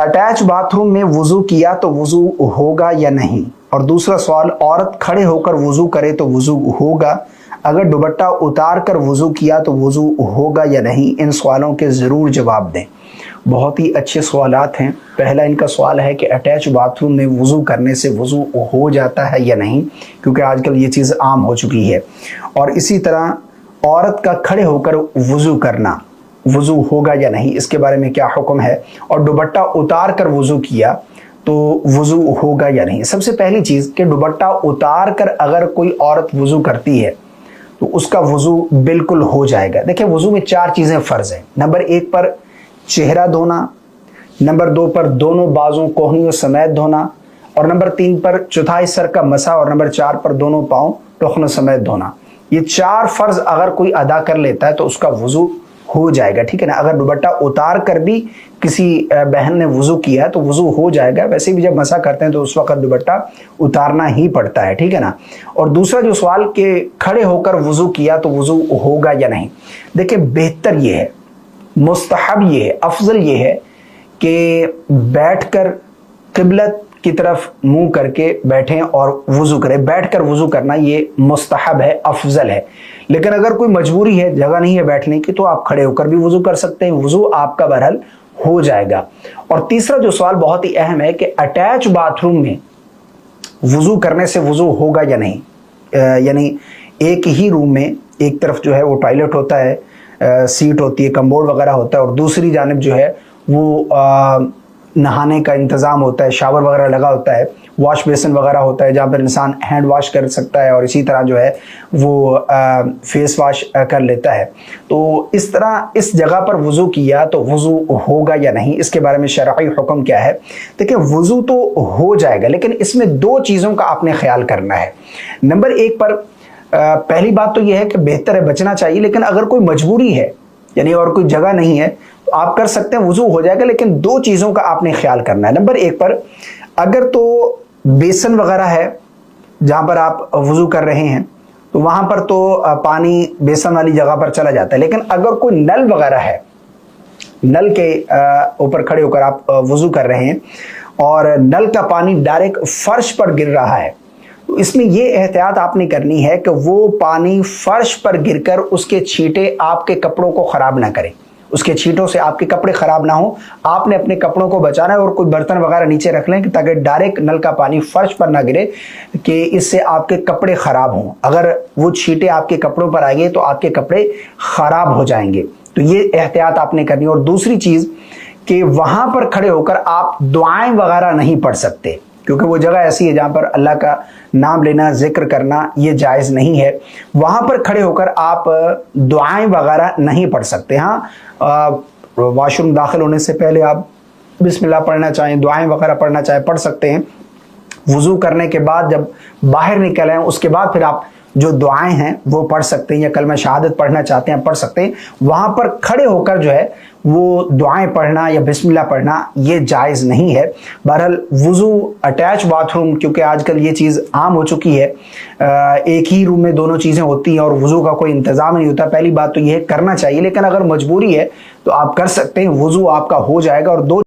Attach bathroom में वुजू किया तो वुजू होगा या नहीं। और दूसरा सवाल, औरत खड़े होकर वुजू करे तो वुजू होगा, अगर दुपट्टा उतार कर वुजू किया तो वुजू होगा या नहीं। इन सवालों के ज़रूर जवाब दें। बहुत ही अच्छे सवालात हैं। पहला इनका सवाल है कि अटैच बाथरूम में वुजू करने से वुजू हो जाता है या नहीं, क्योंकि आजकल ये चीज़ आम हो चुकी है। और इसी तरह औरत का खड़े होकर वुजू करना, वुजू होगा या नहीं, इसके बारे में क्या हुक्म है। और दुपट्टा उतार कर वुजू किया तो वुजू होगा या नहीं। सबसे पहली चीज़ कि दुपट्टा उतार कर अगर कोई औरत वुजू करती है तो उसका वुजू बिल्कुल हो जाएगा। देखिए, वुजू में 4 चीज़ें फ़र्ज़ हैं। नंबर 1 पर चेहरा धोना, नंबर 2 पर दोनों बाजू कोहनियों समेत धोना, और नंबर 3 पर चौथाई सर का मसा, और नंबर 4 पर दोनों पाँव टखनों समेत धोना। ये 4 फ़र्ज़ अगर कोई अदा कर लेता है तो उसका वुजू हो जाएगा, ठीक है ना। अगर दुपट्टा उतार कर भी किसी बहन ने वुजू किया तो वुजू हो जाएगा। वैसे भी जब मसा करते हैं तो उस वक्त दुपट्टा उतारना ही पड़ता है, ठीक है ना। और दूसरा जो सवाल कि खड़े होकर वुजू किया तो वुजू होगा या नहीं, देखिए बेहतर ये है, मुस्तहब ये है, अफजल ये है कि बैठकर क़िबलत की तरफ मुंह करके बैठें और वुजू करें। बैठकर वुजू करना ये मुस्तहब है, अफजल है। लेकिन अगर कोई मजबूरी है, जगह नहीं है बैठने की, तो आप खड़े होकर भी वुजू कर सकते हैं, वुजू आपका बहरहाल हो जाएगा। और तीसरा जो सवाल बहुत ही अहम है कि अटैच बाथरूम में वुजू करने से वुजू होगा या नहीं। यानी एक ही रूम में एक तरफ जो है वो टॉयलेट होता है, सीट होती है, कम्बोर्ड वगैरह होता है, और दूसरी जानिब जो है वो नहाने का इंतज़ाम होता है, शावर वगैरह लगा होता है, वॉश बेसिन वगैरह होता है जहाँ पर इंसान हैंड वॉश कर सकता है, और इसी तरह जो है वो फेस वॉश कर लेता है। तो इस तरह इस जगह पर वुज़ू किया तो वुज़ू होगा या नहीं, इसके बारे में शरई हुक्म क्या है। देखिए, वुज़ू तो हो जाएगा, लेकिन इसमें 2 चीज़ों का आपने ख्याल करना है। नंबर 1 पर पहली बात तो यह है कि बेहतर है, बचना चाहिए। लेकिन अगर कोई मजबूरी है, यानी और कोई जगह नहीं है, तो आप कर सकते हैं, वुजू हो जाएगा। लेकिन 2 चीज़ों का आपने ख्याल करना है। नंबर 1 पर अगर तो बेसन वगैरह है जहाँ पर आप वुजू कर रहे हैं, तो वहाँ पर तो पानी बेसन वाली जगह पर चला जाता है। लेकिन अगर कोई नल वगैरह है, नल के ऊपर खड़े होकर आप वुजू कर रहे हैं और नल का पानी डायरेक्ट फर्श पर गिर रहा है, तो इसमें ये एहतियात आपने करनी है कि वो पानी फर्श पर गिरकर उसके छींटे आपके कपड़ों को ख़राब ना करें, उसके छींटों से आपके कपड़े ख़राब ना हो। आपने अपने कपड़ों को बचाना है और कोई बर्तन वगैरह नीचे रख लें ताकि डायरेक्ट नल का पानी फर्श पर ना गिरे, कि इससे आपके कपड़े ख़राब हों। अगर वो छींटे आपके कपड़ों पर आएंगे तो आपके कपड़े ख़राब हो जाएंगे। तो ये एहतियात आपने करनी है। और दूसरी चीज़ कि वहाँ पर खड़े होकर आप दुआएं वगैरह नहीं पढ़ सकते, क्योंकि वो जगह ऐसी है जहाँ पर अल्लाह का नाम लेना, जिक्र करना ये जायज़ नहीं है। वहाँ पर खड़े होकर आप दुआएं वगैरह नहीं पढ़ सकते। हाँ, वॉशरूम दाखिल होने से पहले आप बिस्मिल्लाह पढ़ना चाहें, दुआएं वगैरह पढ़ना चाहें, पढ़ सकते हैं। वुज़ू करने के बाद जब बाहर निकल आएं उसके बाद फिर आप जो दुआएं हैं वो पढ़ सकते हैं, या कलमा शहादत पढ़ना चाहते हैं पढ़ सकते हैं। वहाँ पर खड़े होकर जो है वो दुआएं पढ़ना या बिस्मिल्लाह पढ़ना ये जायज़ नहीं है। बहरहाल वुज़ू अटैच बाथरूम, क्योंकि आजकल ये चीज़ आम हो चुकी है, एक ही रूम में दोनों चीज़ें होती हैं और वुज़ू का कोई इंतज़ाम नहीं होता। पहली बात तो ये करना चाहिए, लेकिन अगर मजबूरी है तो आप कर सकते हैं, वुज़ू आपका हो जाएगा। और 2